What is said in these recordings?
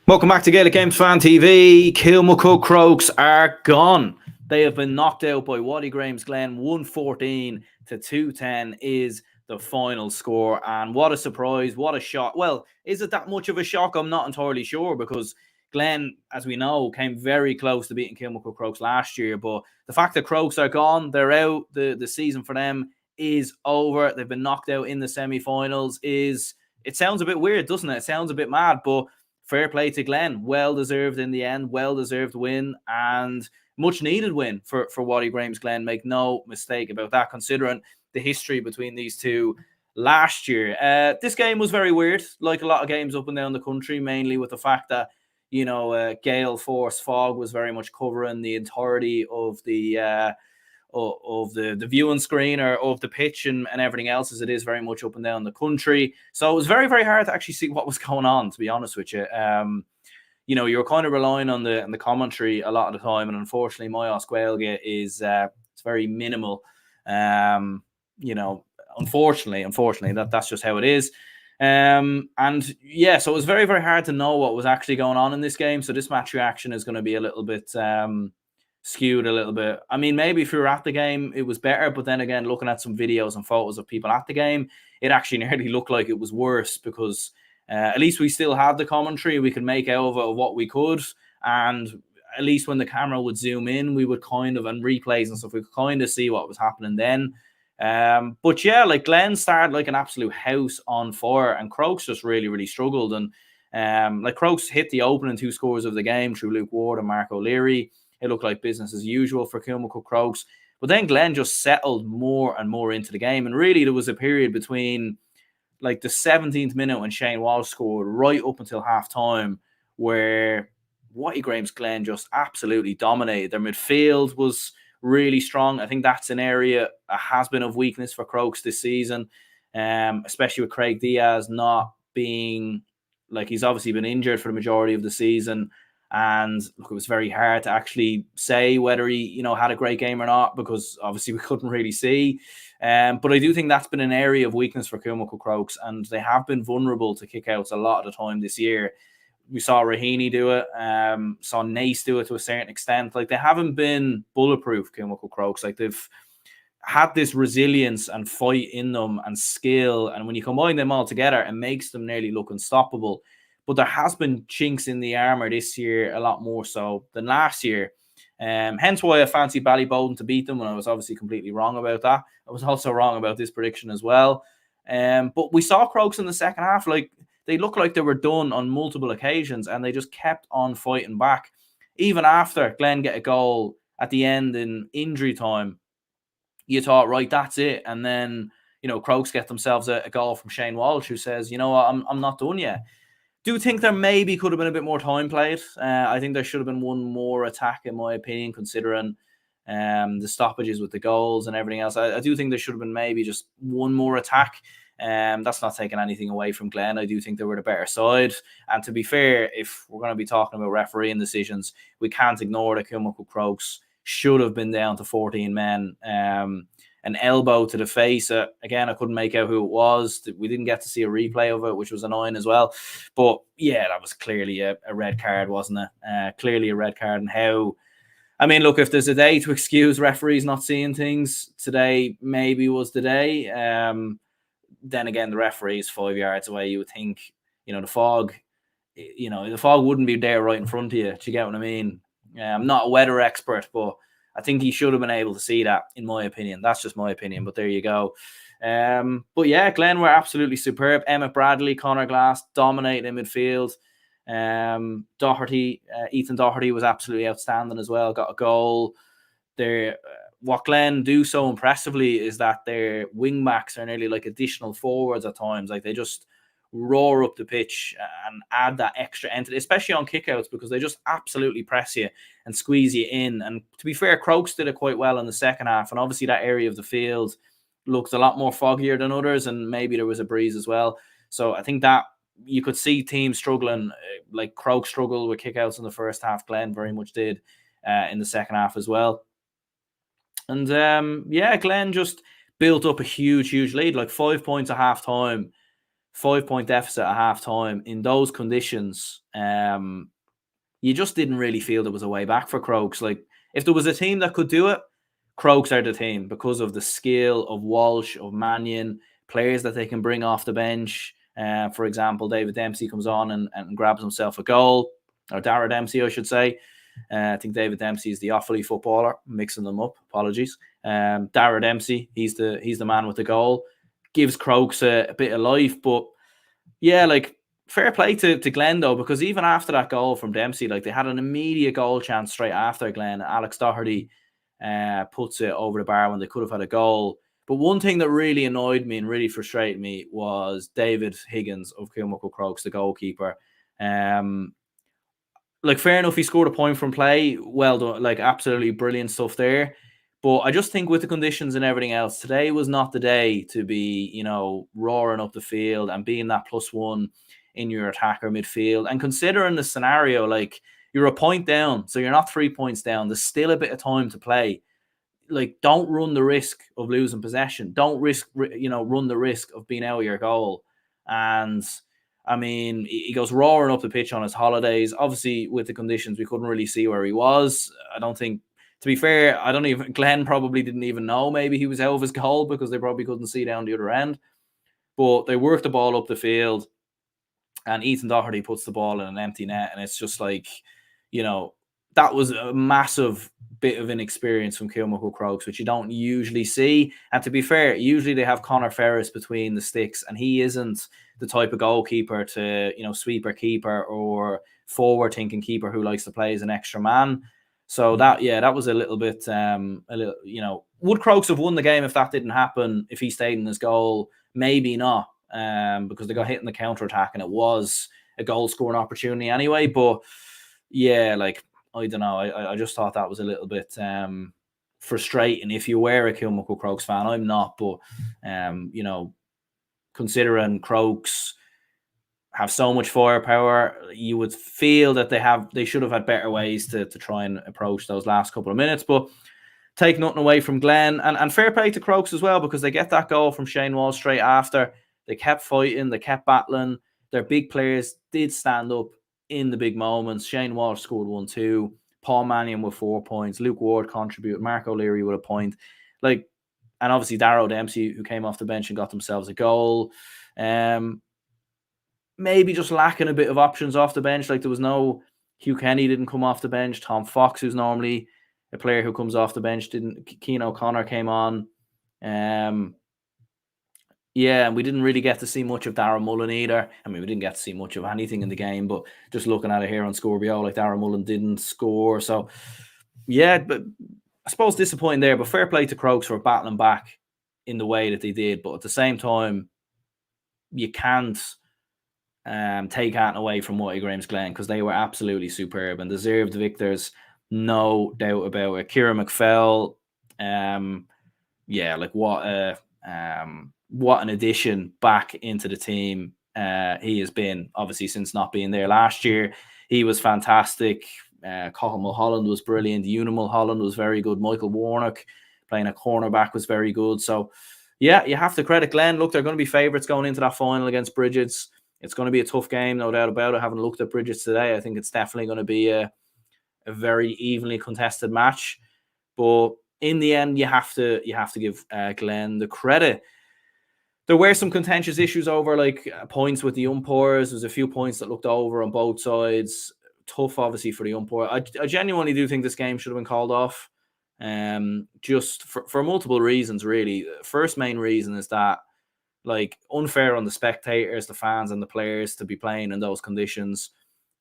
Welcome back to Gaelic Games Fan TV. Kilmacud Crokes are gone. They have been knocked out by Watty Glen. 114 to 210 is the final score. And what a surprise, what a shock. Well, is it that much of a shock? I'm not entirely sure, because Glen, as we know, came very close to beating Kilmacud Crokes last year. But the fact that Crokes are gone, they're out, the season for them is over. They've been knocked out in the semi-finals. It sounds a bit weird, doesn't it? It sounds a bit mad, but fair play to Glen. Well-deserved in the end. Well-deserved win, and much-needed win for Watty Glen. Make no mistake about that, considering the history between these two last year. This game was very weird, like a lot of games up and down the country, mainly with the fact that, gale force fog was very much covering the entirety of the viewing screen or of the pitch and everything else, as it is very much up and down the country. So it was very, very hard to actually see what was going on, to be honest with you. You're kind of relying on the commentary a lot of the time, and unfortunately my Gaeilge is it's very minimal. Unfortunately that's just how it is. So it was very, very hard to know what was actually going on in this game. So this match reaction is going to be a little bit skewed a little bit. I mean, maybe if you were at the game, it was better. But then again, looking at some videos and photos of people at the game, it actually nearly looked like it was worse, because at least we still had the commentary. We could make out of what we could. And at least when the camera would zoom in, we would and replays and stuff, we could kind of see what was happening then. But yeah, like Glen started like an absolute house on fire, and Crokes just really, really struggled. And Crokes hit the opening 2 scores of the game through Luke Ward and Mark O'Leary. It looked like business as usual for Kilmacud Crokes. But then Glen just settled more and more into the game. And really, there was a period between like the 17th minute when Shane Walsh scored right up until half-time where Watty Glen just absolutely dominated. Their midfield was really strong. I think that's an area, has been of weakness for Crokes this season, especially with Craig Diaz not being, he's obviously been injured for the majority of the season. And look, it was very hard to actually say whether he, had a great game or not, because obviously we couldn't really see. But I do think that's been an area of weakness for Kilmacud Crokes, and they have been vulnerable to kickouts a lot of the time this year. We saw Raheny do it, saw Nace do it to a certain extent. They haven't been bulletproof, Kilmacud Crokes. They've had this resilience and fight in them and skill, and when you combine them all together, it makes them nearly look unstoppable. But there has been chinks in the armour this year, a lot more so than last year. Hence why I fancied Ballyboden to beat them, and I was obviously completely wrong about that. I was also wrong about this prediction as well. But we saw Crokes in the second half. They looked like they were done on multiple occasions, and they just kept on fighting back. Even after Glen get a goal at the end in injury time, you thought, right, that's it. And then, Crokes get themselves a goal from Shane Walsh, who says, you know what, I'm not done yet. Do think there maybe could have been a bit more time played. I think there should have been one more attack, in my opinion, considering the stoppages with the goals and everything else. I do think there should have been maybe just one more attack. That's not taking anything away from Glen. I do think they were the better side. And to be fair, if we're going to be talking about refereeing decisions, we can't ignore that Kilmacud Crokes should have been down to 14 men. An elbow to the face. Again, I couldn't make out who it was. We didn't get to see a replay of it, which was annoying as well. But yeah, that was clearly a red card, wasn't it? Clearly a red card. And how, I mean, look, if there's a day to excuse referees not seeing things, today maybe was the day. Then again, the referee is 5 yards away. You would think, the fog, the fog wouldn't be there right in front of you. Do you get what I mean? I'm not a weather expert, but I think he should have been able to see that, in my opinion. That's just my opinion, but there you go. But yeah, Glen were absolutely superb. Emmett Bradley, Conor Glass dominating in midfield. Ethan Doherty was absolutely outstanding as well. Got a goal. What Glen do so impressively is that their wing backs are nearly like additional forwards at times. They just roar up the pitch and add that extra entity, especially on kickouts, because they just absolutely press you and squeeze you in. And to be fair, Crokes did it quite well in the second half, and obviously that area of the field looked a lot more foggier than others, and maybe there was a breeze as well. So I think that you could see teams struggling, like Crokes struggled with kickouts in the first half. Glen very much did in the second half as well. And Glen just built up a huge lead, 5 points at half time. 5-point deficit at half-time in those conditions, you just didn't really feel there was a way back for Crokes. Like, if there was a team that could do it, Crokes are the team because of the skill of Walsh, of Mannion, players that they can bring off the bench. For example, David Dempsey comes on and grabs himself a goal, or Dara Dempsey, I should say. I think David Dempsey is the Offaly footballer, mixing them up. Apologies. Dara Dempsey, he's the man with the goal. Gives Crokes a bit of life, but yeah, like, fair play to Glen though, because even after that goal from Dempsey, like, they had an immediate goal chance straight after Glen. Alex Doherty puts it over the bar when they could have had a goal. But one thing that really annoyed me and really frustrated me was David Higgins of Kilmacud Crokes, the goalkeeper. Like, fair enough, he scored a point from play. Well done, like, absolutely brilliant stuff there. But I just think with the conditions and everything else, today was not the day to be, roaring up the field and being that +1 in your attacker midfield. And considering the scenario, like, you're a point down, so you're not 3 points down. There's still a bit of time to play. Like, don't run the risk of losing possession. Don't run the risk of being out of your goal. And I mean, he goes roaring up the pitch on his holidays. Obviously, with the conditions, we couldn't really see where he was. I don't think, to be fair, Glen probably didn't even know maybe he was out of his goal because they probably couldn't see down the other end. But they worked the ball up the field, and Ethan Doherty puts the ball in an empty net. And it's just like, that was a massive bit of inexperience from Kilmacud Crokes, which you don't usually see. And to be fair, usually they have Conor Ferris between the sticks, and he isn't the type of goalkeeper to, sweeper keeper or forward-thinking keeper who likes to play as an extra man. So that was a little bit, would Crokes have won the game if that didn't happen, if he stayed in his goal? Maybe not, because they got hit in the counter-attack, and it was a goal-scoring opportunity anyway. But yeah, like, I don't know. I just thought that was a little bit frustrating if you were a Kilmacud Crokes fan. I'm not, but considering Crokes have so much firepower, you would feel that they should have had better ways to try and approach those last couple of minutes. But take nothing away from Glen, and fair play to Crokes as well, because they get that goal from Shane Walsh straight after. They kept fighting, they kept battling. Their big players did stand up in the big moments. Shane Walsh scored 1-2. Paul Mannion with 4 points. Luke Ward contributed. Mark O'Leary with a point. Like, and obviously Darrow Dempsey, who came off the bench and got themselves a goal. Maybe just lacking a bit of options off the bench. Like, there was no Hugh Kenny didn't come off the bench. Tom Fox, who's normally a player who comes off the bench, didn't. Keane O'Connor came on. Yeah, and we didn't really get to see much of Darren Mullen either. I mean, we didn't get to see much of anything in the game, but just looking at it here on Scorpio, like, Darren Mullen didn't score. So, yeah, but I suppose disappointing there, but fair play to Crokes for battling back in the way that they did. But at the same time, you can't take that away from Watty Graham's Glen, because they were absolutely superb and deserved victors, no doubt about it. Kieran McFell, like, what an addition back into the team he has been, obviously, since not being there last year. He was fantastic. Cathal Mulholland was brilliant. Una Mulholland was very good. Michael Warnock playing a cornerback was very good. So, yeah, you have to credit Glen. Look, they're going to be favourites going into that final against Bridget's. It's going to be a tough game, no doubt about it. Having looked at Bridget's today, I think it's definitely going to be a very evenly contested match. But in the end, you have to give Glen the credit. There were some contentious issues over, like, points with the umpires. There's a few points that looked over on both sides. Tough, obviously, for the umpire. I genuinely do think this game should have been called off, just for multiple reasons, really. First main reason is that, like, unfair on the spectators, the fans, and the players to be playing in those conditions.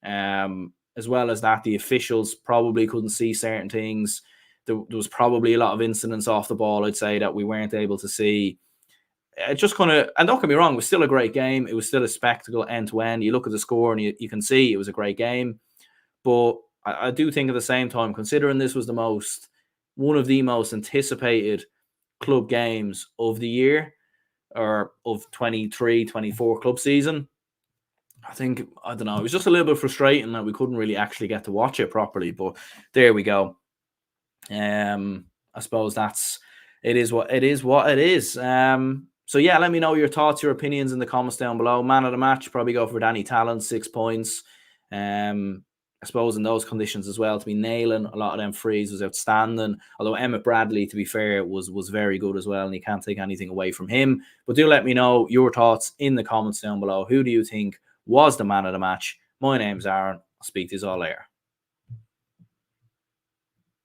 As well as that, the officials probably couldn't see certain things. There was probably a lot of incidents off the ball, I'd say, that we weren't able to see. It just kind of, and don't get me wrong, it was still a great game. It was still a spectacle end to end. You look at the score and you can see it was a great game. But I do think at the same time, considering this was one of the most anticipated club games of the year, or of 23-24 club season, I don't know, it was just a little bit frustrating that we couldn't really actually get to watch it properly. But there we go. I suppose it is what it is. So yeah, let me know your thoughts, your opinions in the comments down below. Man of the match, probably go for Danny Talon, 6 points. I suppose in those conditions as well, to be nailing a lot of them frees was outstanding. Although Emmett Bradley, to be fair, was very good as well, and you can't take anything away from him. But do let me know your thoughts in the comments down below. Who do you think was the man of the match? My name's Aaron. I'll speak to you all later.